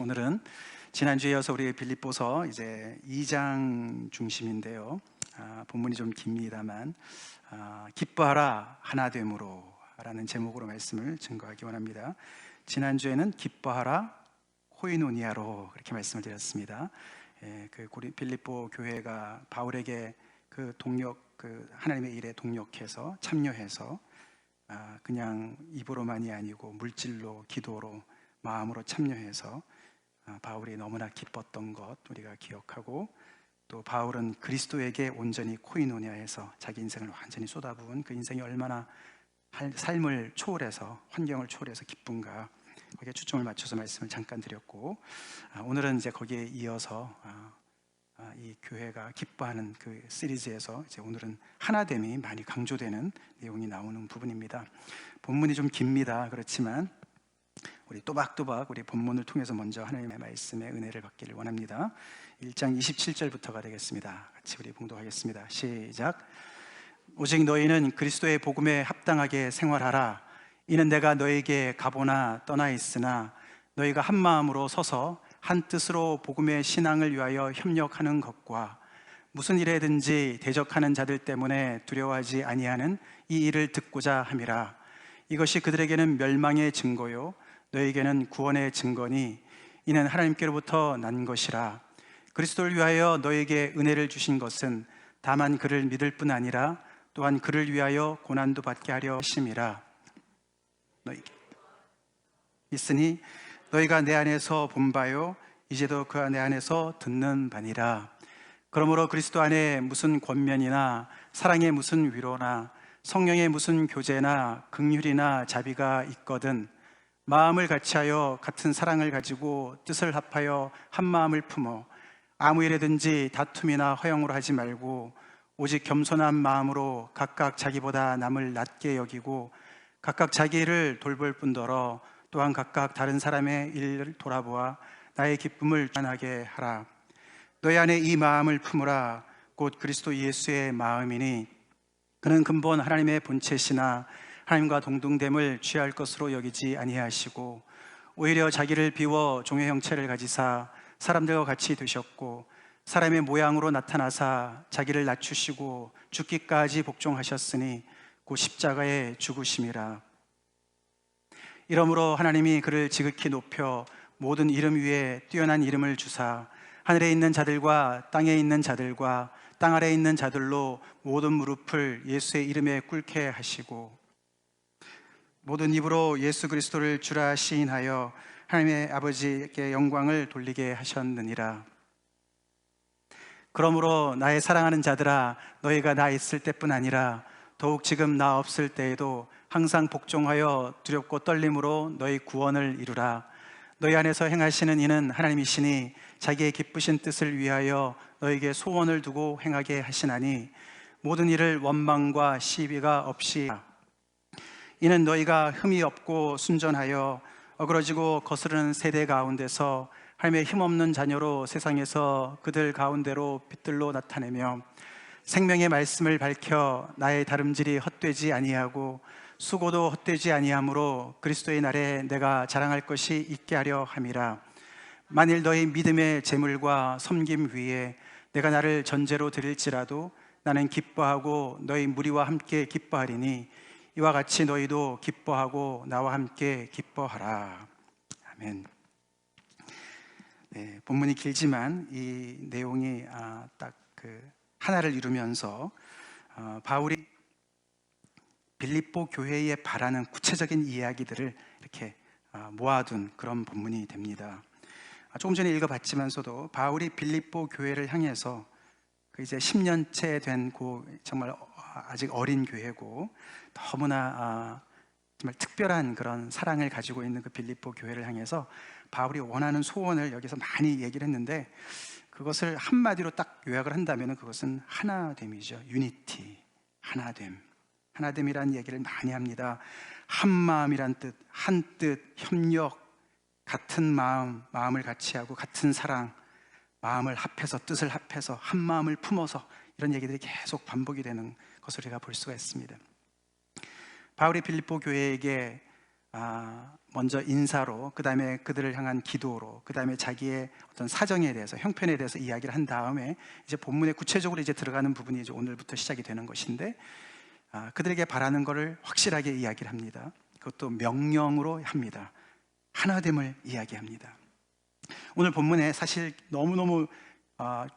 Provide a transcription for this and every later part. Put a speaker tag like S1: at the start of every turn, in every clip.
S1: 오늘은 지난주에 이어서 우리 빌립보서 이제 2장 중심인데요. 본문이 좀 깁니다만 기뻐하라 하나됨으로 라는 제목으로 말씀을 증거하기 원합니다. 지난주에는 기뻐하라 코이노니아로 그렇게 말씀을 드렸습니다. 그 빌립보 교회가 바울에게 그 하나님의 일에 동력해서 참여해서 그냥 입으로만이 아니고 물질로, 기도로, 마음으로 참여해서 바울이 너무나 기뻤던 것 우리가 기억하고, 또 바울은 그리스도에게 온전히 코이노니아에서 자기 인생을 완전히 쏟아부은 그 인생이 얼마나 삶을 초월해서, 환경을 초월해서 기쁜가, 거기에 초점을 맞춰서 말씀을 잠깐 드렸고, 오늘은 이제 거기에 이어서 이 교회가 기뻐하는 그 시리즈에서 이제 오늘은 하나됨이 많이 강조되는 내용이 나오는 부분입니다. 본문이 좀 깁니다. 그렇지만 우리 또박또박 우리 본문을 통해서 먼저 하나님의 말씀의 은혜를 받기를 원합니다. 1장 27절부터가 되겠습니다. 같이 우리 봉독하겠습니다. 시작. 오직 너희는 그리스도의 복음에 합당하게 생활하라. 이는 내가 너에게 가보나 떠나 있으나 너희가 한 마음으로 서서 한 뜻으로 복음의 신앙을 위하여 협력하는 것과 무슨 일에든지 대적하는 자들 때문에 두려워하지 아니하는 이 일을 듣고자 함이라. 이것이 그들에게는 멸망의 증거요 너에게는 구원의 증거니 이는 하나님께로부터 난 것이라. 그리스도를 위하여 너에게 은혜를 주신 것은 다만 그를 믿을 뿐 아니라 또한 그를 위하여 고난도 받게 하려 하심이라. 있으니 너희가 내 안에서 본 바요 이제도 그 내 안에서 듣는 바니라. 그러므로 그리스도 안에 무슨 권면이나 사랑의 무슨 위로나 성령의 무슨 교제나 긍휼이나 자비가 있거든 마음을 같이하여 같은 사랑을 가지고 뜻을 합하여 한 마음을 품어 아무 일에든지 다툼이나 허영으로 하지 말고 오직 겸손한 마음으로 각각 자기보다 남을 낮게 여기고 각각 자기 일을 돌볼 뿐더러 또한 각각 다른 사람의 일을 돌아보아 나의 기쁨을 전하게 하라. 너희 안에 이 마음을 품으라. 곧 그리스도 예수의 마음이니 그는 근본 하나님의 본체시나 하나님과 동등됨을 취할 것으로 여기지 아니하시고 오히려 자기를 비워 종의 형체를 가지사 사람들과 같이 되셨고 사람의 모양으로 나타나사 자기를 낮추시고 죽기까지 복종하셨으니 곧 십자가에 죽으심이라. 이러므로 하나님이 그를 지극히 높여 모든 이름 위에 뛰어난 이름을 주사 하늘에 있는 자들과 땅에 있는 자들과 땅 아래에 있는 자들로 모든 무릎을 예수의 이름에 꿇게 하시고 모든 입으로 예수 그리스도를 주라 시인하여 하나님의 아버지께 영광을 돌리게 하셨느니라. 그러므로 나의 사랑하는 자들아 너희가 나 있을 때뿐 아니라 더욱 지금 나 없을 때에도 항상 복종하여 두렵고 떨림으로 너희 구원을 이루라. 너희 안에서 행하시는 이는 하나님이시니 자기의 기쁘신 뜻을 위하여 너에게 소원을 두고 행하게 하시나니 모든 일을 원망과 시비가 없이 이는 너희가 흠이 없고 순전하여 어그러지고 거스르는 세대 가운데서 하나님의 힘없는 자녀로 세상에서 그들 가운데로 빛들로 나타내며 생명의 말씀을 밝혀 나의 다름질이 헛되지 아니하고 수고도 헛되지 아니하므로 그리스도의 날에 내가 자랑할 것이 있게 하려 함이라. 만일 너희 믿음의 재물과 섬김 위에 내가 나를 전제로 드릴지라도 나는 기뻐하고 너희 무리와 함께 기뻐하리니 이와 같이 너희도 기뻐하고 나와 함께 기뻐하라. 아멘. 네, 본문이 길지만 이 내용이 딱 그 하나를 이루면서 바울이 빌립보 교회에 바라는 구체적인 이야기들을 이렇게 모아둔 그런 본문이 됩니다. 조금 전에 읽어봤지만서도 바울이 빌립보 교회를 향해서 그 이제 10년째 된 정말 아직 어린 교회고 너무나 정말 특별한 그런 사랑을 가지고 있는 그 빌립보 교회를 향해서 바울이 원하는 소원을 여기서 많이 얘기를 했는데 그것을 한마디로 딱 요약을 한다면 그것은 하나됨이죠. 유니티, 하나됨. 하나됨이라는 얘기를 많이 합니다. 한 마음이란 뜻, 한 뜻, 협력, 같은 마음을 같이 하고 같은 사랑, 마음을 합해서 뜻을 합해서 한 마음을 품어서 이런 얘기들이 계속 반복이 되는 것을 우리가 볼 수가 있습니다. 바울이 빌립보 교회에게 먼저 인사로, 그 다음에 그들을 향한 기도로, 그 다음에 자기의 어떤 사정에 대해서, 형편에 대해서 이야기를 한 다음에 이제 본문에 구체적으로 이제 들어가는 부분이 이제 오늘부터 시작이 되는 것인데, 그들에게 바라는 것을 확실하게 이야기를 합니다. 그것도 명령으로 합니다. 하나됨을 이야기합니다. 오늘 본문에 사실 너무너무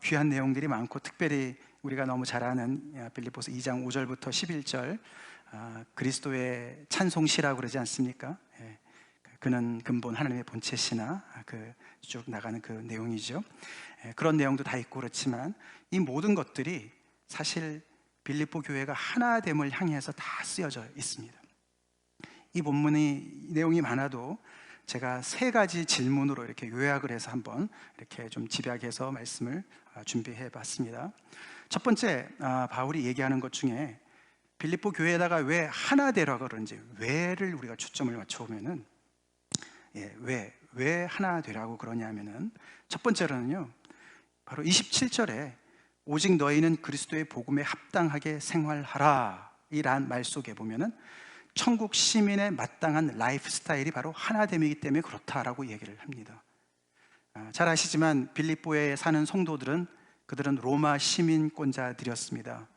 S1: 귀한 내용들이 많고, 특별히 우리가 너무 잘 아는 빌립보서 2장 5절부터 11절, 그리스도의 찬송시라고 그러지 않습니까? 예, 그는 근본 하나님의 본체시나, 쭉 나가는 그 내용이죠. 예, 그런 내용도 다 있고 그렇지만 이 모든 것들이 사실 빌립보 교회가 하나됨을 향해서 다 쓰여져 있습니다. 이 본문이 내용이 많아도 제가 세 가지 질문으로 이렇게 요약을 해서 한번 이렇게 좀 집약해서 말씀을 준비해 봤습니다. 첫 번째, 바울이 얘기하는 것 중에 빌립보 교회에다가 왜 하나 되라고 그러는지, 왜를 우리가 초점을 맞춰보면은, 왜 하나 되라고 그러냐면은, 첫 번째로는요, 바로 27절에 오직 너희는 그리스도의 복음에 합당하게 생활하라 이란 말 속에 보면은 천국 시민의 마땅한 라이프 스타일이 바로 하나됨이기 때문에 그렇다라고 얘기를 합니다. 잘 아시지만 빌립보에 사는 성도들은, 그들은 로마 시민권자들이었습니다.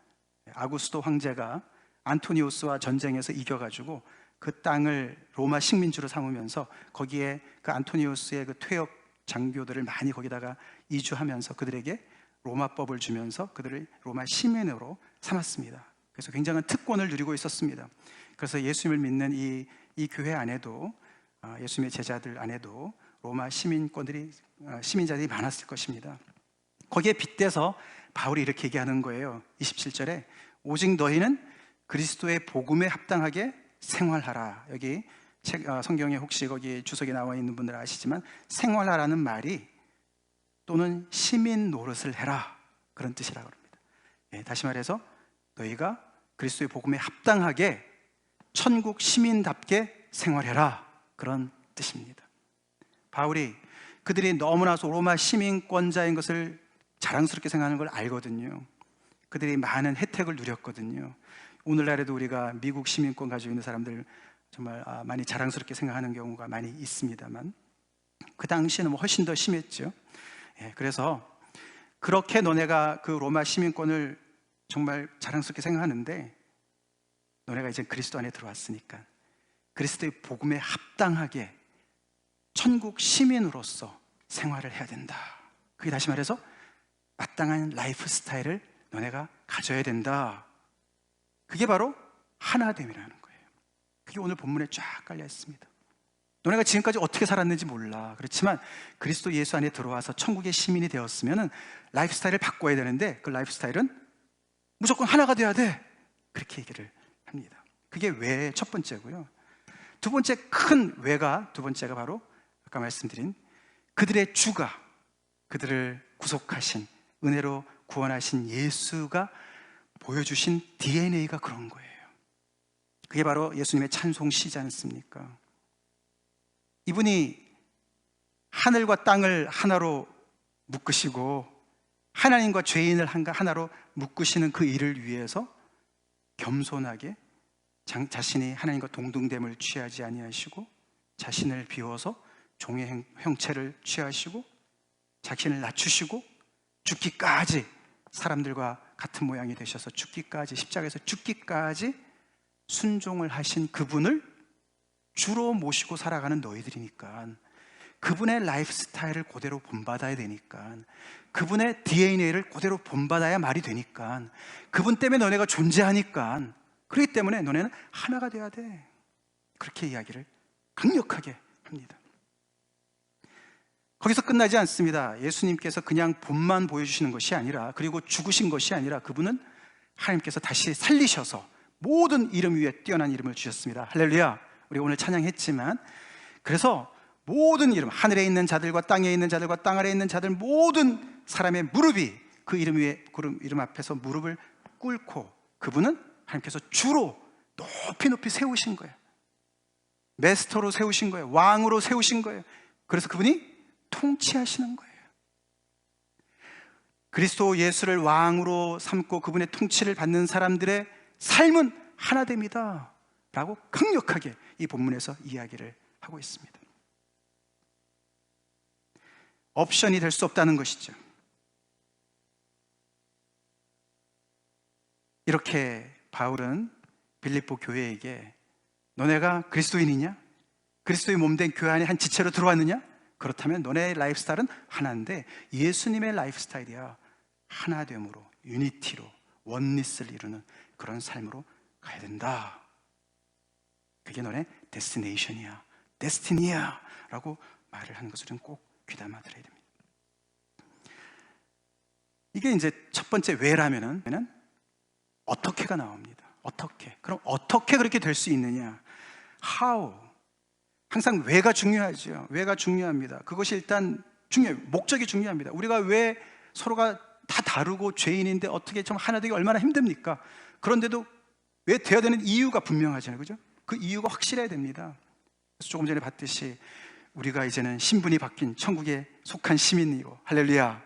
S1: 아구스도 황제가 안토니우스와 전쟁에서 이겨가지고 그 땅을 로마 식민지로 삼으면서 거기에 그 안토니우스의 그 퇴역 장교들을 많이 거기다가 이주하면서 그들에게 로마법을 주면서 그들을 로마 시민으로 삼았습니다. 그래서 굉장한 특권을 누리고 있었습니다. 그래서 예수님을 믿는 이 교회 안에도, 예수님의 제자들 안에도 로마 시민자들이 많았을 것입니다. 거기에 빗대서 바울이 이렇게 얘기하는 거예요. 27절에 오직 너희는 그리스도의 복음에 합당하게 생활하라. 여기 성경에 혹시 거기 주석에 나와 있는 분들 아시지만 생활하라는 말이, 또는 시민 노릇을 해라, 그런 뜻이라고 합니다. 다시 말해서 너희가 그리스도의 복음에 합당하게 천국 시민답게 생활해라, 그런 뜻입니다. 바울이 그들이 너무나 로마 시민권자인 것을 자랑스럽게 생각하는 걸 알거든요. 그들이 많은 혜택을 누렸거든요. 오늘날에도 우리가 미국 시민권 가지고 있는 사람들 정말 많이 자랑스럽게 생각하는 경우가 많이 있습니다만, 그 당시에는 훨씬 더 심했죠. 그래서 그렇게 너네가 그 로마 시민권을 정말 자랑스럽게 생각하는데, 너네가 이제 그리스도 안에 들어왔으니까 그리스도의 복음에 합당하게 천국 시민으로서 생활을 해야 된다. 그게 다시 말해서 마땅한 라이프 스타일을 너네가 가져야 된다. 그게 바로 하나됨이라는 거예요. 그게 오늘 본문에 쫙 깔려 있습니다. 너네가 지금까지 어떻게 살았는지 몰라. 그렇지만 그리스도 예수 안에 들어와서 천국의 시민이 되었으면 라이프 스타일을 바꿔야 되는데, 그 라이프 스타일은 무조건 하나가 돼야 돼. 그렇게 얘기를 합니다. 그게 왜 첫 번째고요. 두 번째 큰 왜가, 두 번째가 바로 아까 말씀드린 그들의 주가, 그들을 구속하신, 은혜로 구원하신 예수가 보여주신 DNA가 그런 거예요. 그게 바로 예수님의 찬송시지 않습니까? 이분이 하늘과 땅을 하나로 묶으시고 하나님과 죄인을 하나로 묶으시는 그 일을 위해서 겸손하게 자신이 하나님과 동등됨을 취하지 아니하시고, 자신을 비워서 종의 형체를 취하시고, 자신을 낮추시고 죽기까지, 사람들과 같은 모양이 되셔서 죽기까지, 십자가에서 죽기까지 순종을 하신 그분을 주로 모시고 살아가는 너희들이니까, 그분의 라이프 스타일을 그대로 본받아야 되니까, 그분의 DNA를 그대로 본받아야 말이 되니까, 그분 때문에 너네가 존재하니까, 그렇기 때문에 너네는 하나가 돼야 돼. 그렇게 이야기를 강력하게 합니다. 거기서 끝나지 않습니다. 예수님께서 그냥 본만 보여주시는 것이 아니라, 그리고 죽으신 것이 아니라, 그분은 하나님께서 다시 살리셔서 모든 이름 위에 뛰어난 이름을 주셨습니다. 할렐루야. 우리 오늘 찬양했지만, 그래서 모든 이름, 하늘에 있는 자들과 땅에 있는 자들과 땅 아래에 있는 자들, 모든 사람의 무릎이 그 이름 위에, 그 이름 앞에서 무릎을 꿇고, 그분은 하나님께서 주로 높이 높이 세우신 거예요. 메스터로 세우신 거예요. 왕으로 세우신 거예요. 그래서 그분이 통치하시는 거예요. 그리스도 예수를 왕으로 삼고 그분의 통치를 받는 사람들의 삶은 하나됩니다. 라고 강력하게 이 본문에서 이야기를 하고 있습니다. 옵션이 될 수 없다는 것이죠. 이렇게 바울은 빌립보 교회에게 너네가 그리스도인이냐? 그리스도의 몸된 교회 안에 한 지체로 들어왔느냐? 그렇다면 너네 라이프스타일은 하나인데 예수님의 라이프스타일이야 하나됨으로, 유니티로, 원리스를 이루는 그런 삶으로 가야 된다. 그게 너네 데스티네이션이야, 데스티니야 라고 말을 하는 것을 꼭 귀담아 들어야 됩니다. 이게 이제 첫 번째 왜라면은 어떻게가 나옵니다. 어떻게? 그럼 어떻게 그렇게 될 수 있느냐? How? 항상 왜가 중요하죠. 왜가 중요합니다. 그것이 일단 중요해요. 목적이 중요합니다. 우리가 왜 서로가 다 다르고 죄인인데 어떻게 좀 하나 되기 얼마나 힘듭니까? 그런데도 왜 돼야 되는 이유가 분명하잖아요. 그죠? 그 이유가 확실해야 됩니다. 그래서 조금 전에 봤듯이 우리가 이제는 신분이 바뀐 천국에 속한 시민이고, 할렐루야.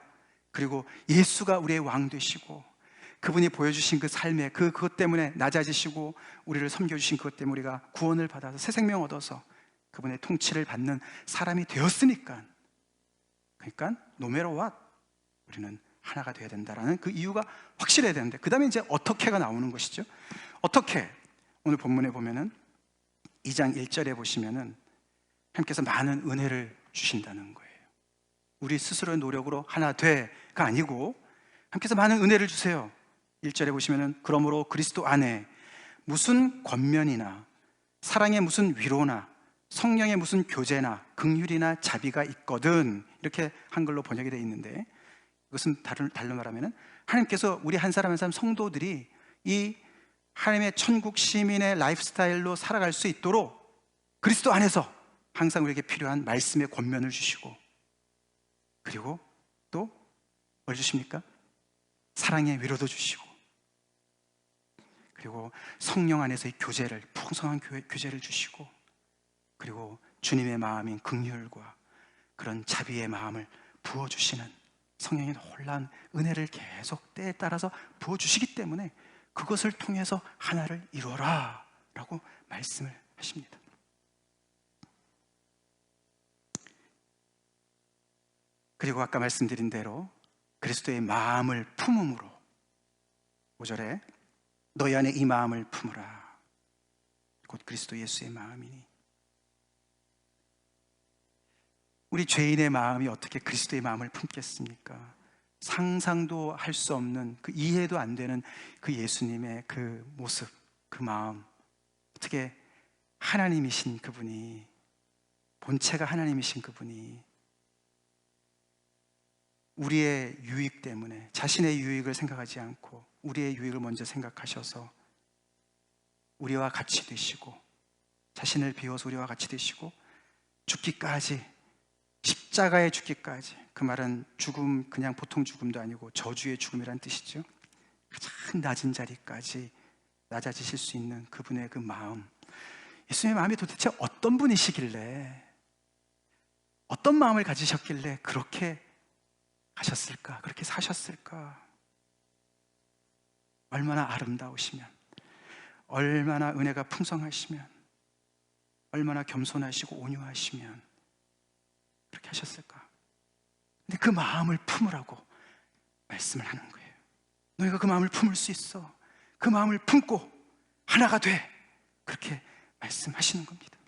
S1: 그리고 예수가 우리의 왕 되시고, 그분이 보여주신 그 삶에 그것 때문에 낮아지시고 우리를 섬겨주신 그것 때문에 우리가 구원을 받아서 새 생명 얻어서 그분의 통치를 받는 사람이 되었으니까, 그러니까 no matter what 우리는 하나가 되어야 된다라는 그 이유가 확실해야 되는데, 그 다음에 이제 어떻게가 나오는 것이죠. 어떻게? 오늘 본문에 보면은 2장 1절에 보시면은 하나님께서 많은 은혜를 주신다는 거예요. 우리 스스로의 노력으로 하나 돼가 아니고 하나님께서 많은 은혜를 주세요. 1절에 보시면은 그러므로 그리스도 안에 무슨 권면이나 사랑의 무슨 위로나 성령의 무슨 교제나 긍휼이나 자비가 있거든, 이렇게 한글로 번역이 되어 있는데, 이것은 달로 말하면은 하나님께서 우리 한 사람 한 사람 성도들이 이 하나님의 천국 시민의 라이프스타일로 살아갈 수 있도록 그리스도 안에서 항상 우리에게 필요한 말씀의 권면을 주시고, 그리고 또 뭘 주십니까? 사랑의 위로도 주시고, 그리고 성령 안에서의 교제를, 풍성한 교제를 주시고, 그리고 주님의 마음인 긍휼과 그런 자비의 마음을 부어주시는 성령의 놀라운 은혜를 계속 때에 따라서 부어주시기 때문에 그것을 통해서 하나를 이루어라 라고 말씀을 하십니다. 그리고 아까 말씀드린 대로 그리스도의 마음을 품음으로, 5절에 너희 안에 이 마음을 품으라, 곧 그리스도 예수의 마음이니. 우리 죄인의 마음이 어떻게 그리스도의 마음을 품겠습니까? 상상도 할 수 없는, 그 이해도 안 되는 그 예수님의 그 모습, 그 마음, 어떻게 하나님이신 그분이, 본체가 하나님이신 그분이 우리의 유익 때문에 자신의 유익을 생각하지 않고 우리의 유익을 먼저 생각하셔서 우리와 같이 되시고, 자신을 비워서 우리와 같이 되시고 죽기까지, 십자가의 죽기까지, 그 말은 죽음, 그냥 보통 죽음도 아니고 저주의 죽음이란 뜻이죠. 가장 낮은 자리까지 낮아지실 수 있는 그분의 그 마음, 예수님의 마음이 도대체 어떤 분이시길래, 어떤 마음을 가지셨길래 그렇게 하셨을까, 그렇게 사셨을까? 얼마나 아름다우시면, 얼마나 은혜가 풍성하시면, 얼마나 겸손하시고 온유하시면 그렇게 하셨을까? 근데 그 마음을 품으라고 말씀을 하는 거예요. 너희가 그 마음을 품을 수 있어. 그 마음을 품고 하나가 돼. 그렇게 말씀하시는 겁니다.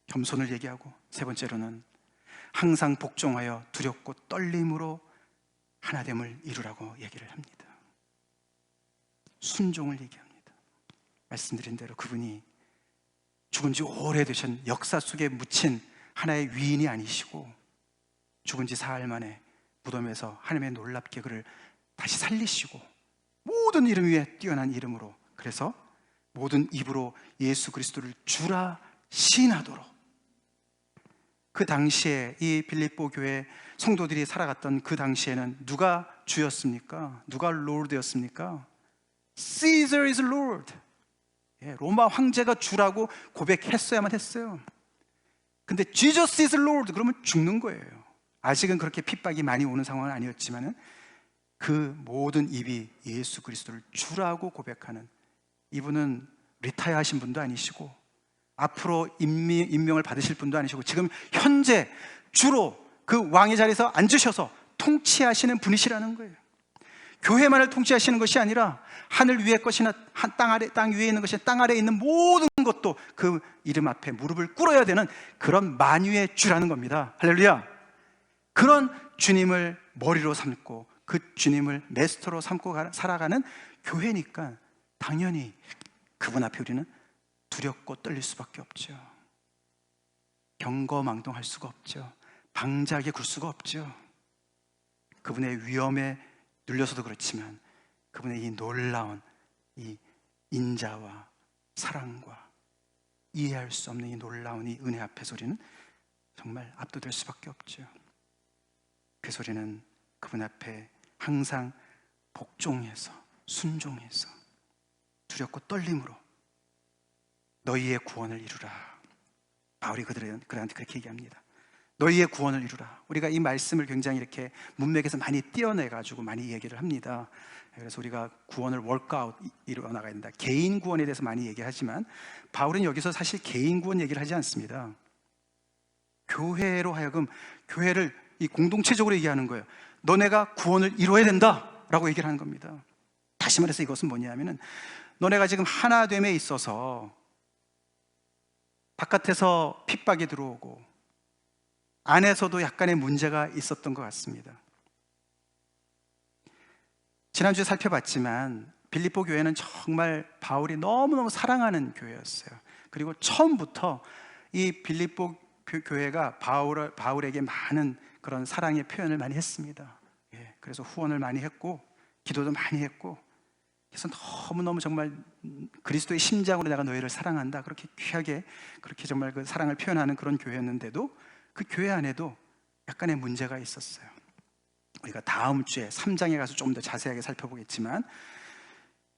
S1: 겸손을 얘기하고, 세 번째로는 항상 복종하여 두렵고 떨림으로 하나됨을 이루라고 얘기를 합니다. 순종을 얘기합니다. 말씀드린 대로 그분이 죽은 지 오래되신 역사 속에 묻힌 하나의 위인이 아니시고, 죽은 지 사흘 만에 무덤에서 하나님의 놀랍게 그를 다시 살리시고, 모든 이름 위에 뛰어난 이름으로, 그래서 모든 입으로 예수 그리스도를 주라 시인하도록, 그 당시에 이 빌립보 교회 성도들이 살아갔던 그 당시에는 누가 주였습니까? 누가 롤드였습니까? Caesar is Lord. 로마 황제가 주라고 고백했어야만 했어요. 근데 Jesus is Lord 그러면 죽는 거예요. 아직은 그렇게 핍박이 많이 오는 상황은 아니었지만은 그 모든 입이 예수 그리스도를 주라고 고백하는 이분은 리타이어 하신 분도 아니시고 앞으로 임명을 받으실 분도 아니시고 지금 현재 주로 그 왕의 자리에서 앉으셔서 통치하시는 분이시라는 거예요. 교회만을 통치하시는 것이 아니라 하늘 위의 것이나 땅 위에 있는 것이나 땅 아래에 있는 모든 것도 그 이름 앞에 무릎을 꿇어야 되는 그런 만유의 주라는 겁니다. 할렐루야. 그런 주님을 머리로 삼고 그 주님을 메스터로 삼고 살아가는 교회니까 당연히 그분 앞에 우리는 두렵고 떨릴 수밖에 없죠. 경거망동할 수가 없죠. 방자하게 굴 수가 없죠. 그분의 위엄에 눌려서도 그렇지만 그분의 이 놀라운 이 인자와 사랑과 이해할 수 없는 이 놀라운 이 은혜 앞에서 우리는 정말 압도될 수밖에 없죠. 그 소리는 그분 앞에 항상 복종해서 순종해서 두렵고 떨림으로 너희의 구원을 이루라. 바울이 그들한테 그렇게 얘기합니다. 너희의 구원을 이루라. 우리가 이 말씀을 굉장히 이렇게 문맥에서 많이 띄어내가지고 많이 얘기를 합니다. 그래서 우리가 구원을 월크아웃 이루어나가야 된다. 개인 구원에 대해서 많이 얘기하지만 바울은 여기서 사실 개인 구원 얘기를 하지 않습니다. 교회로 하여금 교회를 이 공동체적으로 얘기하는 거예요. 너네가 구원을 이루어야 된다라고 얘기를 하는 겁니다. 다시 말해서 이것은 뭐냐면은 너네가 지금 하나됨에 있어서 바깥에서 핍박이 들어오고 안에서도 약간의 문제가 있었던 것 같습니다. 지난주에 살펴봤지만 빌립보 교회는 정말 바울이 너무너무 사랑하는 교회였어요. 그리고 처음부터 이 빌립보 교회가 바울에게 많은 그런 사랑의 표현을 많이 했습니다. 그래서 후원을 많이 했고 기도도 많이 했고, 그래서 너무너무 정말 그리스도의 심장으로 내가 너희를 사랑한다, 그렇게 귀하게 그렇게 정말 그 사랑을 표현하는 그런 교회였는데도 그 교회 안에도 약간의 문제가 있었어요. 우리가 다음 주에 3장에 가서 좀 더 자세하게 살펴보겠지만,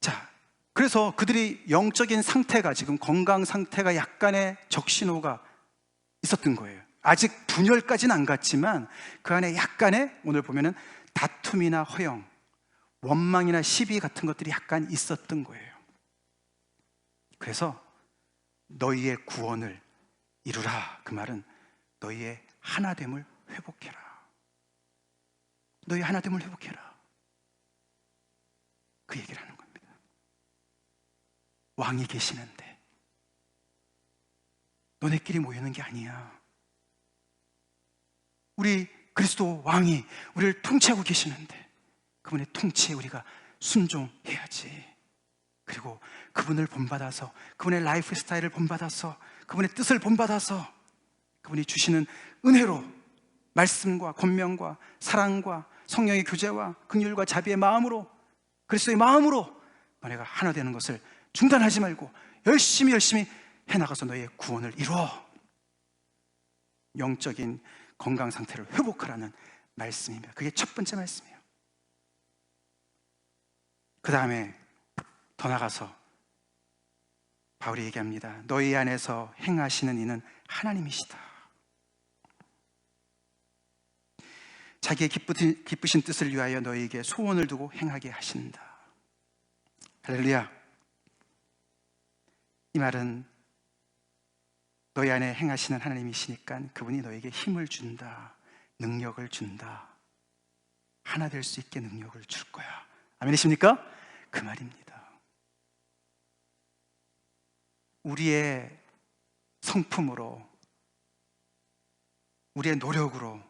S1: 자, 그래서 그들이 영적인 상태가, 지금 건강 상태가 약간의 적신호가 있었던 거예요. 아직 분열까지는 안 갔지만 그 안에 약간의, 오늘 보면은 다툼이나 허영, 원망이나 시비 같은 것들이 약간 있었던 거예요. 그래서 너희의 구원을 이루라, 그 말은 너희의 하나됨을 회복해라. 너희 하나됨을 회복해라, 그 얘기를 하는 겁니다. 왕이 계시는데 너네끼리 모이는 게 아니야. 우리 그리스도 왕이 우리를 통치하고 계시는데 그분의 통치에 우리가 순종해야지. 그리고 그분을 본받아서, 그분의 라이프 스타일을 본받아서, 그분의 뜻을 본받아서 그분이 주시는 은혜로 말씀과 권면과 사랑과 성령의 교제와 긍휼과 자비의 마음으로, 그리스도의 마음으로 너네가 하나 되는 것을 중단하지 말고 열심히 해나가서 너희의 구원을 이루어 영적인 건강 상태를 회복하라는 말씀입니다. 그게 첫 번째 말씀이에요. 그 다음에 더 나가서 바울이 얘기합니다. 너희 안에서 행하시는 이는 하나님이시다. 자기의 기쁘신 뜻을 위하여 너희에게 소원을 두고 행하게 하신다. 할렐루야. 이 말은 너희 안에 행하시는 하나님이시니까 그분이 너에게 힘을 준다, 능력을 준다, 하나 될 수 있게 능력을 줄 거야. 아멘이십니까? 그 말입니다. 우리의 성품으로, 우리의 노력으로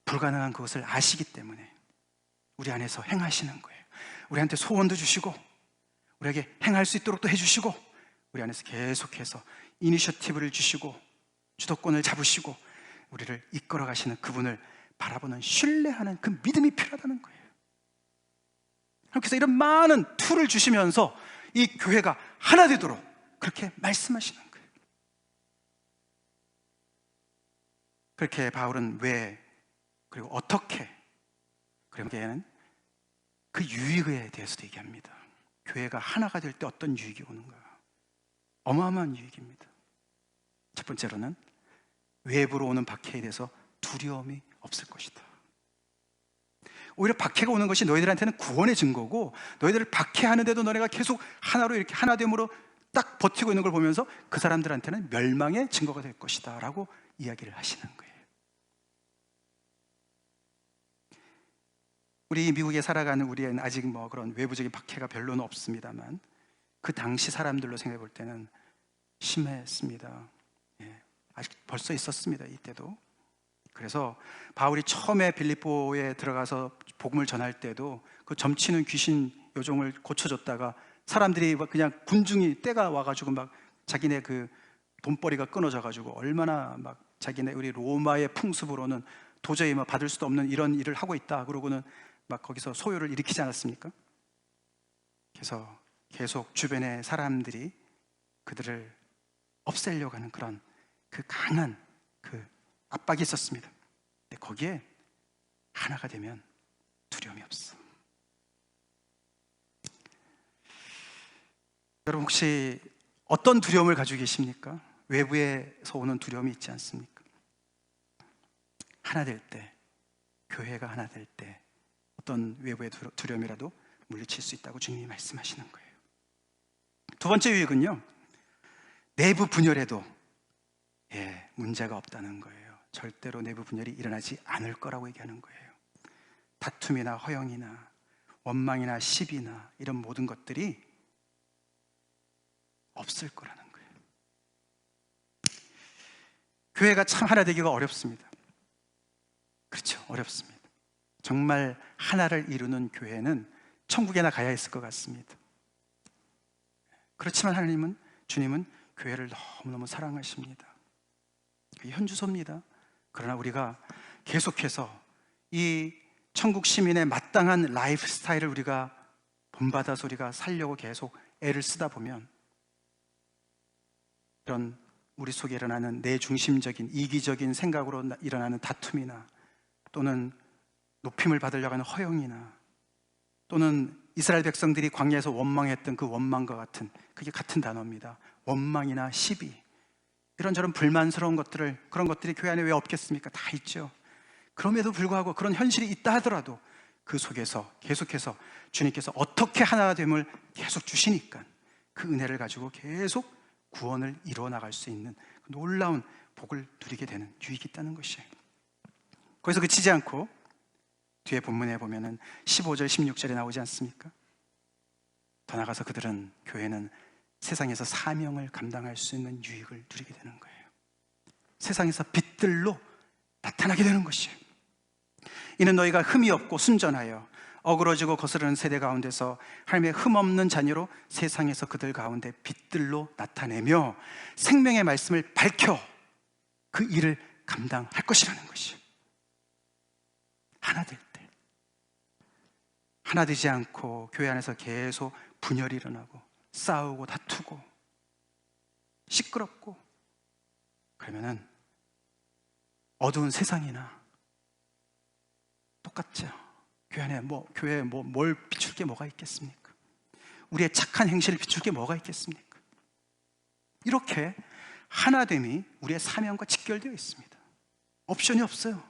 S1: 불가능한 그것을 아시기 때문에 우리 안에서 행하시는 거예요. 우리한테 소원도 주시고 우리에게 행할 수 있도록 또 해주시고, 우리 안에서 계속해서 이니셔티브를 주시고 주도권을 잡으시고 우리를 이끌어 가시는 그분을 바라보는, 신뢰하는 그 믿음이 필요하다는 거예요. 그래서 이런 많은 툴을 주시면서 이 교회가 하나 되도록 그렇게 말씀하시는 거예요. 그렇게 바울은 왜, 그리고 어떻게, 그리고 그 유익에 대해서도 얘기합니다. 교회가 하나가 될 때 어떤 유익이 오는가? 어마어마한 유익입니다. 첫 번째로는 외부로 오는 박해에 대해서 두려움이 없을 것이다. 오히려 박해가 오는 것이 너희들한테는 구원의 증거고, 너희들을 박해하는데도 너네가 계속 하나로 이렇게 하나됨으로 딱 버티고 있는 걸 보면서 그 사람들한테는 멸망의 증거가 될 것이다 라고 이야기를 하시는 거예요. 우리 미국에 살아가는 우리는 아직 뭐 그런 외부적인 박해가 별로는 없습니다만, 그 당시 사람들로 생각해 볼 때는 심했습니다. 예, 아직 벌써 있었습니다, 이때도. 그래서 바울이 처음에 빌립보에 들어가서 복음을 전할 때도 그 점치는 귀신 요종을 고쳐줬다가 사람들이 그냥 군중이 때가 와가지고 막 자기네 그 돈벌이가 끊어져가지고 얼마나 막 자기네 우리 로마의 풍습으로는 도저히 막 받을 수도 없는 이런 일을 하고 있다 그러고는 막 거기서 소요를 일으키지 않았습니까? 그래서 계속 주변의 사람들이 그들을 없애려고 하는 그런 그 강한 그 압박이 있었습니다. 근데 거기에 하나가 되면 두려움이 없어. 여러분 혹시 어떤 두려움을 가지고 계십니까? 외부에서 오는 두려움이 있지 않습니까? 하나 될 때, 교회가 하나 될 때 어떤 외부의 두려움이라도 물리칠 수 있다고 주님이 말씀하시는 거예요. 두 번째 유익은요, 내부 분열에도 문제가 없다는 거예요. 절대로 내부 분열이 일어나지 않을 거라고 얘기하는 거예요. 다툼이나 허영이나 원망이나 시비나 이런 모든 것들이 없을 거라는 거예요. 교회가 참 하나 되기가 어렵습니다. 그렇죠, 어렵습니다. 정말 하나를 이루는 교회는 천국에나 가야 했을 것 같습니다. 그렇지만 주님은 교회를 너무너무 사랑하십니다. 그게 현주소입니다. 그러나 우리가 계속해서 이 천국 시민의 마땅한 라이프 스타일을 우리가 본받아서 우리가 살려고 계속 애를 쓰다 보면 이런 우리 속에 일어나는 내중심적인 이기적인 생각으로 일어나는 다툼이나 또는 높임을 받으려고 하는 허영이나 또는 이스라엘 백성들이 광야에서 원망했던 그 원망과 같은, 그게 같은 단어입니다. 원망이나 시비, 이런저런 불만스러운 그런 것들이 교회 안에 왜 없겠습니까? 다 있죠. 그럼에도 불구하고 그런 현실이 있다 하더라도 그 속에서 계속해서 주님께서 어떻게 하나됨을 계속 주시니까 그 은혜를 가지고 계속 구원을 이루어 나갈 수 있는 놀라운 복을 누리게 되는 유익이 있다는 것이에요. 거기서 그치지 않고 뒤에 본문에 보면은 15절 16절에 나오지 않습니까? 더 나아가서 그들은, 교회는 세상에서 사명을 감당할 수 있는 유익을 누리게 되는 거예요. 세상에서 빛들로 나타나게 되는 것이에요. 이는 너희가 흠이 없고 순전하여 어그러지고 거스르는 세대 가운데서 하나님의 흠없는 자녀로 세상에서 그들 가운데 빛들로 나타내며 생명의 말씀을 밝혀 그 일을 감당할 것이라는 것이에요. 하나 될 때, 하나 되지 않고 교회 안에서 계속 분열이 일어나고 싸우고 다투고 시끄럽고 그러면은 어두운 세상이나 똑같죠. 교회에 뭘 비출 게 뭐가 있겠습니까? 우리의 착한 행실을 비출 게 뭐가 있겠습니까? 이렇게 하나됨이 우리의 사명과 직결되어 있습니다. 옵션이 없어요.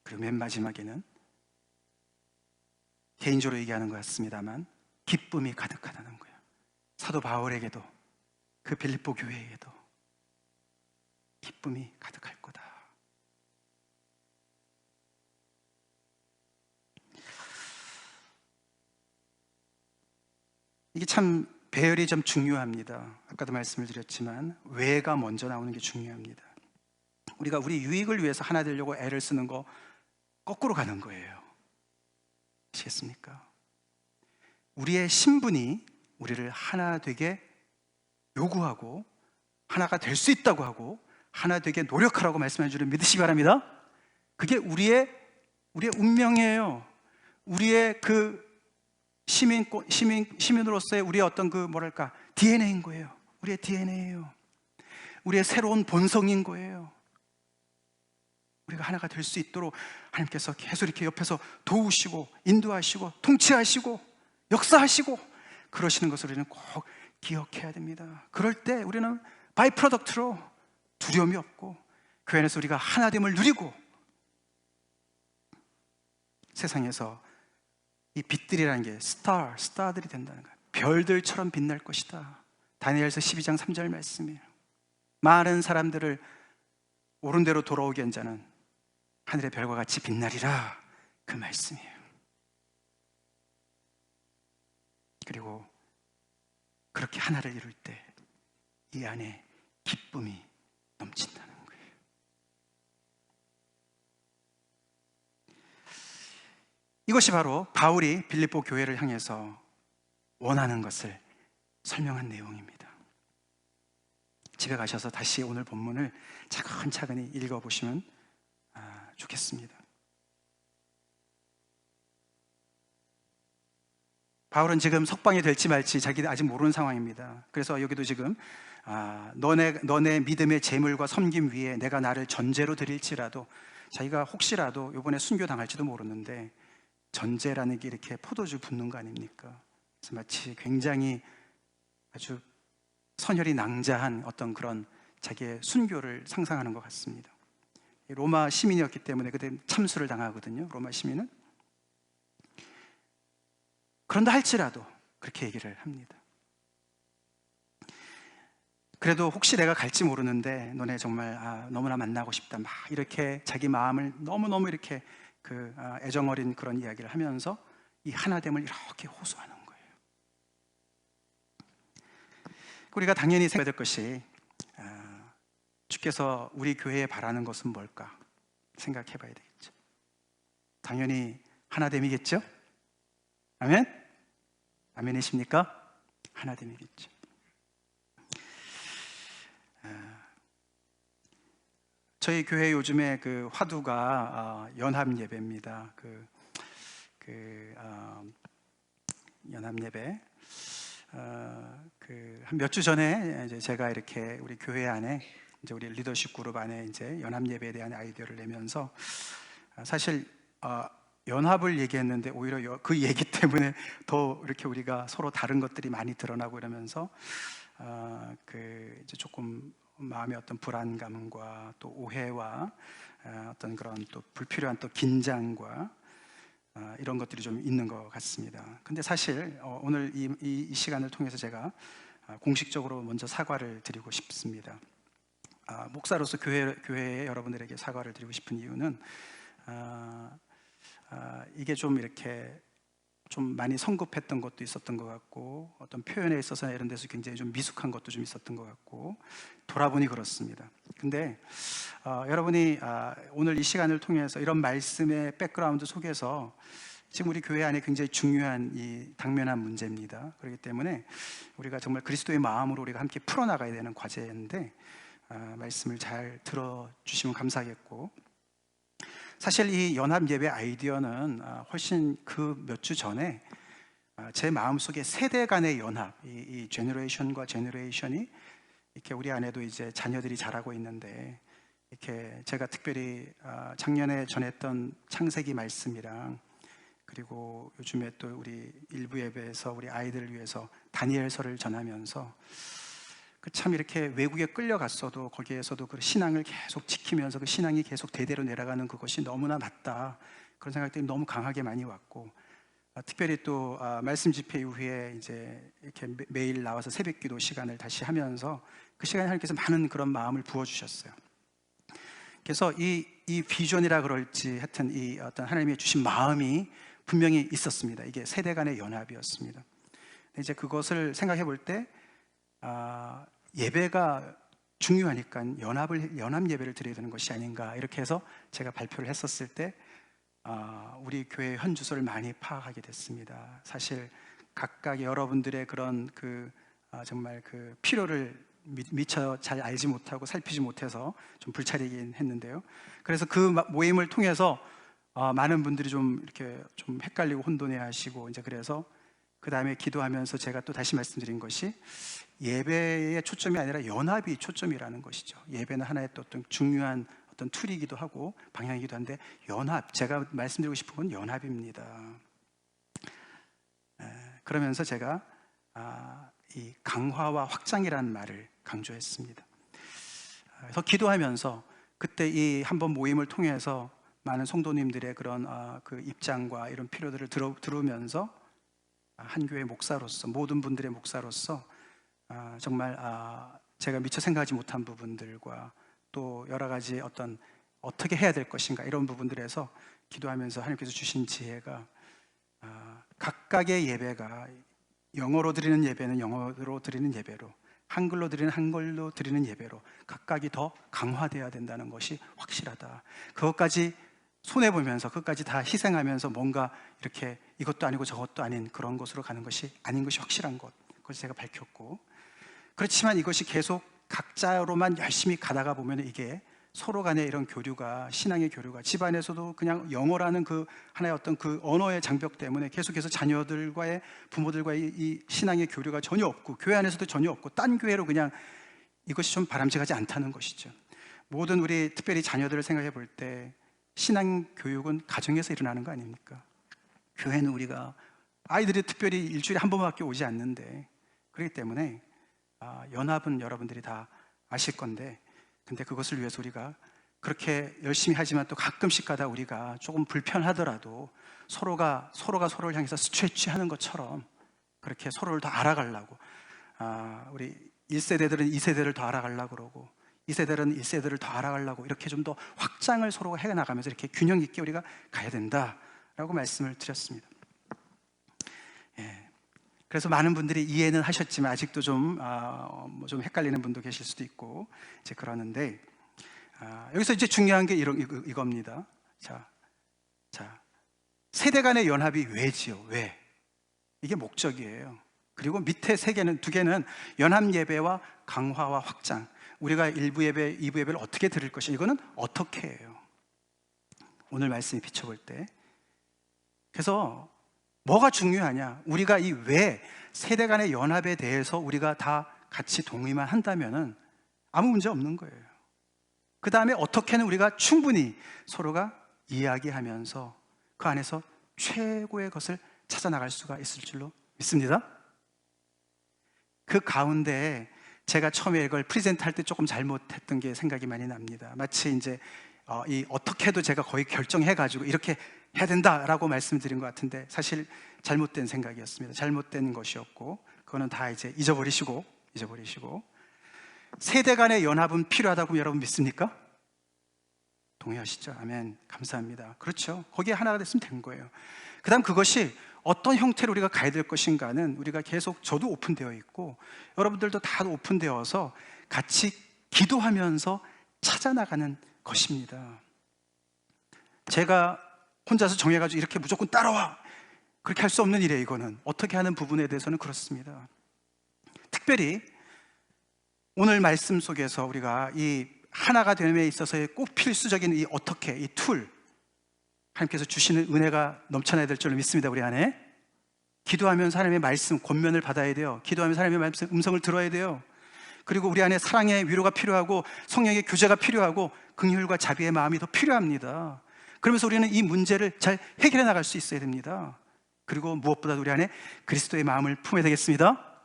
S1: 그리고 맨 마지막에는 개인적으로 얘기하는 것 같습니다만 기쁨이 가득하다는 거예요. 사도 바울에게도 그 빌립보 교회에게도 기쁨이 가득할 거다. 이게 참 배열이 좀 중요합니다. 아까도 말씀을 드렸지만 왜가 먼저 나오는 게 중요합니다. 우리가 우리 유익을 위해서 하나 되려고 애를 쓰는 거 거꾸로 가는 거예요. 아시겠습니까? 우리의 신분이 우리를 하나 되게 요구하고 하나가 될 수 있다고 하고 하나 되게 노력하라고 말씀해 주는 믿으시기 바랍니다. 그게 우리의 운명이에요. 우리의 그 시민으로서의 우리의 어떤 그 뭐랄까 DNA인 거예요. 우리의 DNA예요. 우리의 새로운 본성인 거예요. 우리가 하나가 될 수 있도록 하나님께서 계속 이렇게 옆에서 도우시고 인도하시고 통치하시고 역사하시고 그러시는 것을 우리는 꼭 기억해야 됩니다. 그럴 때 우리는 바이 프로덕트로 두려움이 없고 교회 안에서 우리가 하나됨을 누리고 세상에서 이 빛들이라는 게 스타들이 된다는 거예요. 별들처럼 빛날 것이다. 다니엘서 12장 3절 말씀이에요. 많은 사람들을 옳은 대로 돌아오게 한 자는 하늘의 별과 같이 빛나리라, 그 말씀이에요. 그리고 그렇게 하나를 이룰 때 이 안에 기쁨이 넘친다는 거예요. 이것이 바로 바울이 빌립보 교회를 향해서 원하는 것을 설명한 내용입니다. 집에 가셔서 다시 오늘 본문을 차근차근히 읽어보시면 좋겠습니다. 바울은 지금 석방이 될지 말지 자기도 아직 모르는 상황입니다. 그래서 여기도 지금 너네 믿음의 재물과 섬김 위에 내가 나를 전제로 드릴지라도, 자기가 혹시라도 이번에 순교당할지도 모르는데 전제라는 게 이렇게 포도주 붓는 거 아닙니까? 그래서 마치 굉장히 아주 선혈이 낭자한 어떤 그런 자기의 순교를 상상하는 것 같습니다. 로마 시민이었기 때문에 그때 참수를 당하거든요, 로마 시민은. 그런다 할지라도 그렇게 얘기를 합니다. 그래도 혹시 내가 갈지 모르는데 너네 정말 너무나 만나고 싶다, 막 이렇게 자기 마음을 너무너무 이렇게 애정어린 그런 이야기를 하면서 이 하나됨을 이렇게 호소하는 거예요. 우리가 당연히 생각해야 될 것이, 주께서 우리 교회에 바라는 것은 뭘까 생각해 봐야 되겠죠. 당연히 하나됨이겠죠? 아멘? 아멘이십니까? 하나됨이겠죠. 저희 교회 요즘에 그 화두가 연합 예배입니다. 연합 예배. 한 몇 주 전에 이제 제가 이렇게 우리 교회 안에 이제 우리 리더십 그룹 안에 이제 연합 예배에 대한 아이디어를 내면서, 사실 연합을 얘기했는데 오히려 그 얘기 때문에 더 이렇게 우리가 서로 다른 것들이 많이 드러나고 이러면서 이제 조금 마음의 어떤 불안감과 또 오해와 어떤 그런 또 불필요한 또 긴장과 이런 것들이 좀 있는 것 같습니다. 근데 사실 오늘 이 시간을 통해서 제가 공식적으로 먼저 사과를 드리고 싶습니다. 목사로서 교회에 여러분들에게 사과를 드리고 싶은 이유는 이게 좀 이렇게 좀 많이 성급했던 것도 있었던 것 같고, 어떤 표현에 있어서 이런 데서 굉장히 좀 미숙한 것도 좀 있었던 것 같고, 돌아보니 그렇습니다. 근데 여러분이 오늘 이 시간을 통해서 이런 말씀의 백그라운드 속에서 지금 우리 교회 안에 굉장히 중요한 이 당면한 문제입니다. 그렇기 때문에 우리가 정말 그리스도의 마음으로 우리가 함께 풀어나가야 되는 과제인데, 말씀을 잘 들어주시면 감사하겠고, 사실 이 연합 예배 아이디어는 훨씬 그 몇 주 전에 제 마음속에 세대 간의 연합, 이 제너레이션과 제너레이션이 이렇게 우리 안에도 이제 자녀들이 자라고 있는데, 이렇게 제가 특별히 작년에 전했던 창세기 말씀이랑, 그리고 요즘에 또 우리 일부 예배에서 우리 아이들을 위해서 다니엘서를 전하면서 참 이렇게 외국에 끌려갔어도 거기에서도 그 신앙을 계속 지키면서 그 신앙이 계속 대대로 내려가는 그것이 너무나 맞다, 그런 생각들이 너무 강하게 많이 왔고, 특별히 또 말씀 집회 이후에 이제 이렇게 매일 나와서 새벽기도 시간을 다시 하면서 그 시간에 하나님께서 많은 그런 마음을 부어주셨어요. 그래서 이 비전이라 그럴지 하여튼 이 어떤 하나님이 주신 마음이 분명히 있었습니다. 이게 세대 간의 연합이었습니다. 이제 그것을 생각해 볼 때 예배가 중요하니까 연합 예배를 드려야 되는 것이 아닌가, 이렇게 해서 제가 발표를 했었을 때 우리 교회 현주소를 많이 파악하게 됐습니다. 사실 각각 여러분들의 그런 정말 그 필요를 미처 잘 알지 못하고 살피지 못해서 좀 불찰이긴 했는데요. 그래서 그 모임을 통해서 많은 분들이 좀 이렇게 좀 헷갈리고 혼돈해하시고, 이제 그래서 그 다음에 기도하면서 제가 또 다시 말씀드린 것이, 예배의 초점이 아니라 연합이 초점이라는 것이죠. 예배는 하나의 또 어떤 중요한 어떤 툴이기도 하고 방향이기도 한데, 연합, 제가 말씀드리고 싶은 건 연합입니다. 그러면서 제가 이 강화와 확장이라는 말을 강조했습니다. 그래서 기도하면서 그때 이 한번 모임을 통해서 많은 성도님들의 그런 그 입장과 이런 필요들을 들으면서 한 교회 목사로서, 모든 분들의 목사로서 정말 제가 미처 생각하지 못한 부분들과 또 여러 가지 어떻게 해야 될 것인가 이런 부분들에서 기도하면서 하나님께서 주신 지혜가 각각의 예배가 영어로 드리는 예배는 영어로 드리는 예배로, 한글로 드리는 한글로 드리는 예배로 각각이 더 강화되어야 된다는 것이 확실하다. 그것까지 손해보면서 그것까지 다 희생하면서 뭔가 이렇게 이것도 아니고 저것도 아닌 그런 것으로 가는 것이 아닌 것이 확실한 것, 그것을 제가 밝혔고, 그렇지만 이것이 계속 각자로만 열심히 가다가 보면 이게 서로 간의 이런 교류가, 신앙의 교류가 집안에서도 그냥 영어라는 그 하나의 어떤 그 언어의 장벽 때문에 계속해서 자녀들과의, 부모들과의 이 신앙의 교류가 전혀 없고, 교회 안에서도 전혀 없고 딴 교회로 그냥, 이것이 좀 바람직하지 않다는 것이죠. 모든 우리 특별히 자녀들을 생각해 볼 때 신앙 교육은 가정에서 일어나는 거 아닙니까? 교회는 우리가, 아이들이 특별히 일주일에 한 번밖에 오지 않는데, 그렇기 때문에 연합은 여러분들이 다 아실 건데, 근데 그것을 위해서 우리가 그렇게 열심히 하지만 또 가끔씩 가다 우리가 조금 불편하더라도 서로가 서로를 향해서 스트레치하는 것처럼 그렇게 서로를 더 알아가려고, 우리 1세대들은 2세대를 더 알아가려고 그러고 2세대들은 1세대를 더 알아가려고 이렇게 좀 더 확장을 서로가 해나가면서 이렇게 균형 있게 우리가 가야 된다라고 말씀을 드렸습니다. 그래서 많은 분들이 이해는 하셨지만 아직도 좀 헷갈리는 분도 계실 수도 있고 이제 그러는데, 여기서 이제 중요한 게 이겁니다. 자, 세대 간의 연합이 왜지요? 왜? 이게 목적이에요. 그리고 밑에 두 개는 연합 예배와 강화와 확장. 우리가 1부 예배, 2부 예배를 어떻게 드릴 것이, 이거는 어떻게 해요? 오늘 말씀이 비춰볼 때. 그래서 뭐가 중요하냐? 우리가 이 왜, 세대 간의 연합에 대해서 우리가 다 같이 동의만 한다면은 아무 문제 없는 거예요. 그 다음에 어떻게는 우리가 충분히 서로가 이야기하면서 그 안에서 최고의 것을 찾아 나갈 수가 있을 줄로 믿습니다. 그 가운데 제가 처음에 이걸 프리젠트 할 때 조금 잘못했던 게 생각이 많이 납니다. 마치 이제 어떻게 해도 제가 거의 결정해가지고 이렇게 해야 된다라고 말씀드린 것 같은데, 사실 잘못된 생각이었습니다. 잘못된 것이었고, 그거는 다 이제 잊어버리시고 세대 간의 연합은 필요하다고 여러분 믿습니까? 동의하시죠? 아멘. 감사합니다. 그렇죠. 거기에 하나가 됐으면 된 거예요. 그 다음 그것이 어떤 형태로 우리가 가야 될 것인가는 우리가 계속, 저도 오픈되어 있고 여러분들도 다 오픈되어서 같이 기도하면서 찾아나가는 것입니다. 제가 혼자서 정해가지고 이렇게 무조건 따라와, 그렇게 할 수 없는 일이에요. 이거는 어떻게 하는 부분에 대해서는 그렇습니다. 특별히 오늘 말씀 속에서 우리가 이 하나가 됨에 있어서의 꼭 필수적인 이 어떻게, 이 툴, 하나님께서 주시는 은혜가 넘쳐나야 될 줄로 믿습니다. 우리 안에 기도하면서 하나님의 말씀, 권면을 받아야 돼요. 기도하면서 하나님의 말씀, 음성을 들어야 돼요. 그리고 우리 안에 사랑의 위로가 필요하고 성령의 교제가 필요하고 긍휼과 자비의 마음이 더 필요합니다. 그러면서 우리는 이 문제를 잘 해결해 나갈 수 있어야 됩니다. 그리고 무엇보다 우리 안에 그리스도의 마음을 품어야 되겠습니다.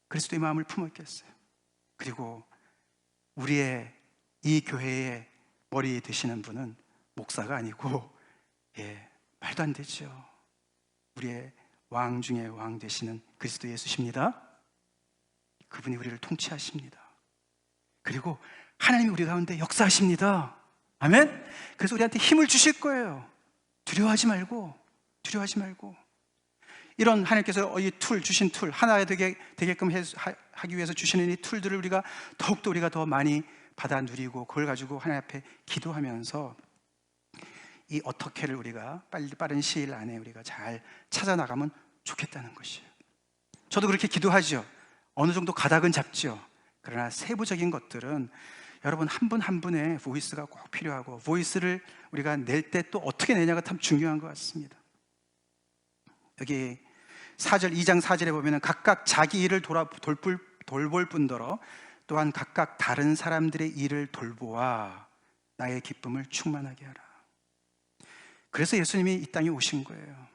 S1: 그리스도의 마음을 품었겠어요. 그리고 우리의 이 교회의 머리 되시는 분은 목사가 아니고, 말도 안 되죠. 우리의 왕 중에 왕 되시는 그리스도 예수십니다. 그분이 우리를 통치하십니다. 그리고 하나님이 우리 가운데 역사하십니다. 아멘. 그래서 우리한테 힘을 주실 거예요. 두려워하지 말고 이런 하나님께서 이 주신 툴, 하나 되게끔 하기 위해서 주시는 이 툴들을 우리가 더욱더 우리가 더 많이 받아 누리고, 그걸 가지고 하나님 앞에 기도하면서 이 어떻게를 우리가 빠른 시일 안에 우리가 잘 찾아 나가면 좋겠다는 것이에요. 저도 그렇게 기도하죠. 어느 정도 가닥은 잡죠. 그러나 세부적인 것들은 여러분 한 분 한 분의 보이스가 꼭 필요하고, 보이스를 우리가 낼 때 또 어떻게 내냐가 참 중요한 것 같습니다. 여기 2장 4절에 보면 각각 자기 일을 돌볼 뿐더러 또한 각각 다른 사람들의 일을 돌보아 나의 기쁨을 충만하게 하라. 그래서 예수님이 이 땅에 오신 거예요.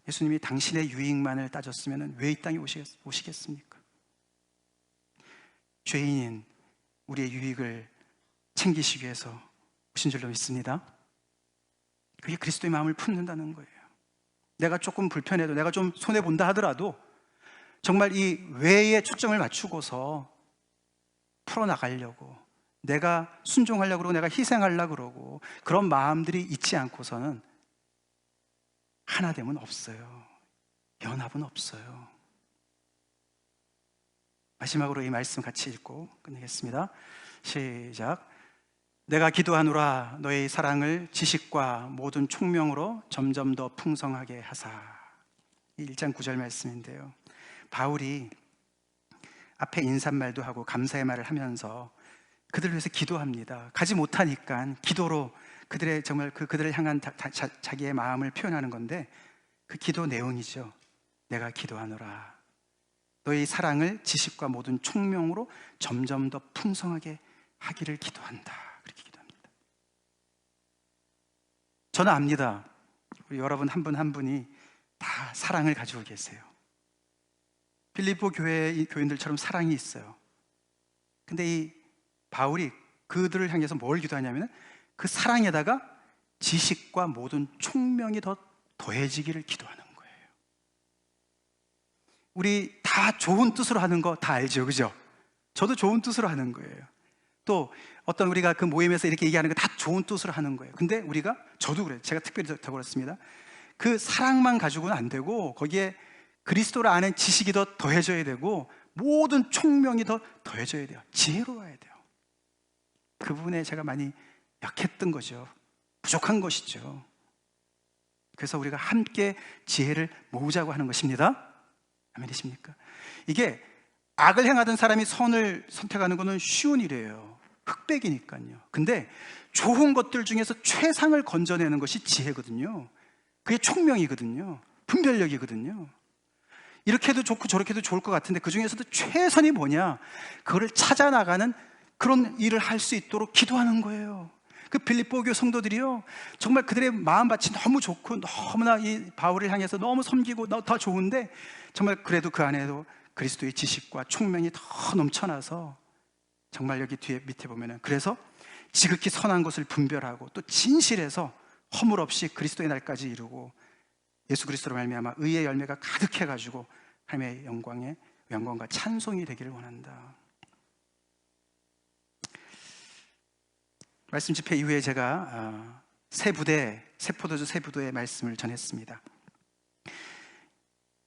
S1: 예수님이 당신의 유익만을 따졌으면 왜 이 땅에 오시겠습니까? 죄인인 우리의 유익을 챙기시기 위해서 오신 줄로 믿습니다. 그게 그리스도의 마음을 품는다는 거예요. 내가 조금 불편해도, 내가 좀 손해본다 하더라도 정말 이 외에 초점을 맞추고서 풀어나가려고, 내가 순종하려고 그러고 내가 희생하려고 그러고, 그런 마음들이 있지 않고서는 하나됨은 없어요. 연합은 없어요. 마지막으로 이 말씀 같이 읽고 끝내겠습니다. 시작. 내가 기도하노라 너의 사랑을 지식과 모든 총명으로 점점 더 풍성하게 하사. 1장 9절 말씀인데요, 바울이 앞에 인사말도 하고 감사의 말을 하면서 그들을 위해서 기도합니다. 가지 못하니까 기도로 그들의 정말 그들을 향한 자기의 마음을 표현하는 건데, 그 기도 내용이죠. 내가 기도하노라 너희 사랑을 지식과 모든 총명으로 점점 더 풍성하게 하기를 기도한다. 그렇게 기도합니다. 저는 압니다. 우리 여러분 한 분 한 분이 다 사랑을 가지고 계세요. 빌립보 교회의 교인들처럼 사랑이 있어요. 근데 이 바울이 그들을 향해서 뭘 기도하냐면, 그 사랑에다가 지식과 모든 총명이 더 더해지기를 기도하는 거예요. 우리 다 좋은 뜻으로 하는 거 다 알죠, 그죠? 저도 좋은 뜻으로 하는 거예요. 또 어떤 우리가 그 모임에서 이렇게 얘기하는 거 다 좋은 뜻으로 하는 거예요. 근데 우리가, 저도 그래요. 제가 특별히 더 그렇습니다. 그 사랑만 가지고는 안 되고, 거기에 그리스도를 아는 지식이 더 더해져야 되고, 모든 총명이 더 더해져야 돼요. 지혜로워야 돼요. 그 부분에 제가 많이 약했던 거죠. 부족한 것이죠. 그래서 우리가 함께 지혜를 모으자고 하는 것입니다. 아멘이십니까? 이게 악을 행하던 사람이 선을 선택하는 것은 쉬운 일이에요. 흑백이니까요. 근데 좋은 것들 중에서 최상을 건져내는 것이 지혜거든요. 그게 총명이거든요. 분별력이거든요. 이렇게 해도 좋고 저렇게 해도 좋을 것 같은데 그 중에서도 최선이 뭐냐, 그거를 찾아나가는 그런 일을 할 수 있도록 기도하는 거예요. 그 빌립보 교회 성도들이요, 정말 그들의 마음밭이 너무 좋고 너무나 이 바울을 향해서 너무 섬기고 더 좋은데, 정말 그래도 그 안에도 그리스도의 지식과 총명이 더 넘쳐나서, 정말 여기 뒤에 밑에 보면은, 그래서 지극히 선한 것을 분별하고 또 진실해서 허물 없이 그리스도의 날까지 이루고, 예수 그리스도로 말미암아 의의 열매가 가득해가지고 하나님의 영광과 찬송이 되기를 원한다. 말씀 집회 이후에 제가 새 포도주 새 부대의 말씀을 전했습니다.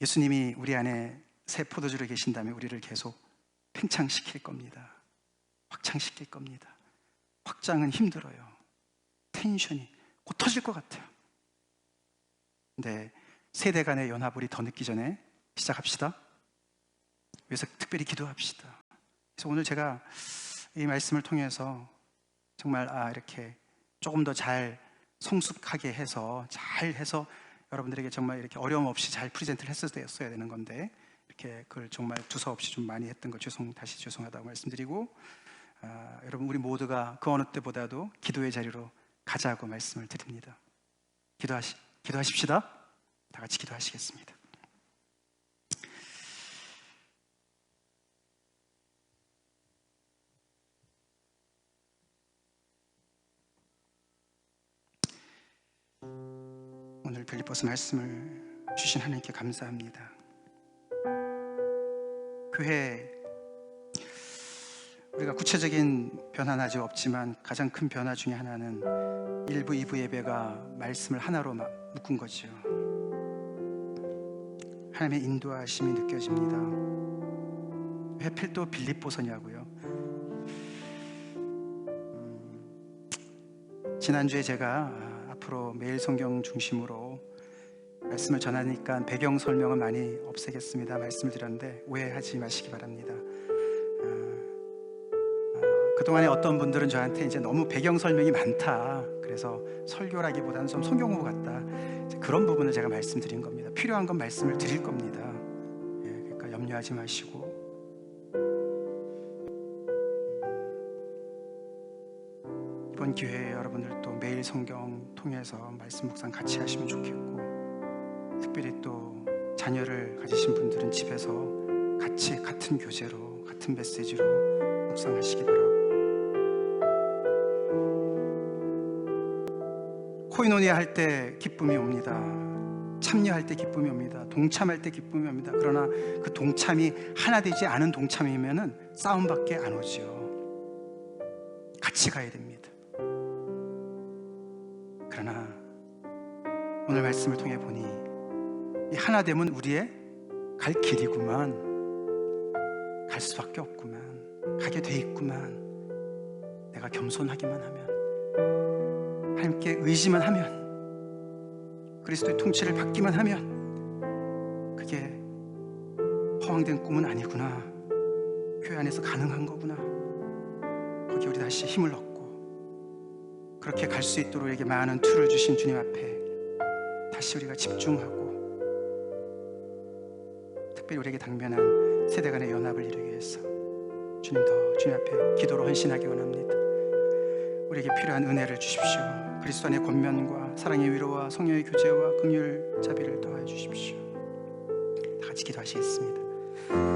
S1: 예수님이 우리 안에 새 포도주로 계신다면 우리를 계속 팽창시킬 겁니다. 확장시킬 겁니다. 확장은 힘들어요. 텐션이 곧 터질 것 같아요. 근데 세대 간의 연합을 더 늦기 전에 시작합시다. 그래서 특별히 기도합시다. 그래서 오늘 제가 이 말씀을 통해서 정말 이렇게 조금 더 잘 성숙하게 해서 여러분들에게 정말 이렇게 어려움 없이 잘 프레젠트를 했었어야 되는 건데, 이렇게 그걸 정말 두서없이 좀 많이 했던 거 다시 죄송하다고 말씀드리고, 여러분 우리 모두가 그 어느 때보다도 기도의 자리로 가자고 말씀을 드립니다. 기도하십시다. 다 같이 기도하시겠습니다. 오늘 빌립보서 말씀을 주신 하나님께 감사합니다. 교회, 우리가 구체적인 변화는 아직 없지만 가장 큰 변화 중에 하나는 1부, 2부 예배가 말씀을 하나로 묶은 거죠. 하나님의 인도하심이 느껴집니다. 왜 하필 또 빌립보서냐고요? 지난주에 제가 앞으로 매일 성경 중심으로 말씀을 전하니까 배경 설명은 많이 없애겠습니다 말씀을 드렸는데 오해하지 마시기 바랍니다. 그동안에 어떤 분들은 저한테 이제 너무 배경 설명이 많다, 그래서 설교라기보다는 좀 성경호 같다, 그런 부분을 제가 말씀드린 겁니다. 필요한 건 말씀을 드릴 겁니다. 그러니까 염려하지 마시고, 이번 기회에 여러분들도 매일 성경 통해서 말씀 묵상 같이 하시면 좋겠고, 특별히 또 자녀를 가지신 분들은 집에서 같이 같은 교재로 같은 메시지로 묵상하시기 바라고, 코이노니아 할 때 기쁨이 옵니다. 참여할 때 기쁨이 옵니다. 동참할 때 기쁨이 옵니다. 그러나 그 동참이 하나 되지 않은 동참이면은 싸움밖에 안 오지요. 같이 가야 됩니다. 그러나 오늘 말씀을 통해 보니 이 하나됨은 우리의 갈 길이구만, 갈 수밖에 없구만, 가게 돼 있구만. 내가 겸손하기만 하면, 하나님께 의지만 하면, 그리스도의 통치를 받기만 하면 그게 허황된 꿈은 아니구나, 교회 안에서 가능한 거구나. 거기에 우리 다시 힘을 얻고 그렇게 갈 수 있도록 우리에게 많은 툴을 주신 주님 앞에 다시 우리가 집중하고, 특별히 우리에게 당면한 세대 간의 연합을 이루기 위해서 주님 앞에 기도로 헌신하기 원합니다. 우리에게 필요한 은혜를 주십시오. 그리스도 안의 권면과 사랑의 위로와 성령의 교제와 긍휼 자비를 더하여 주십시오. 다 같이 기도하시겠습니다.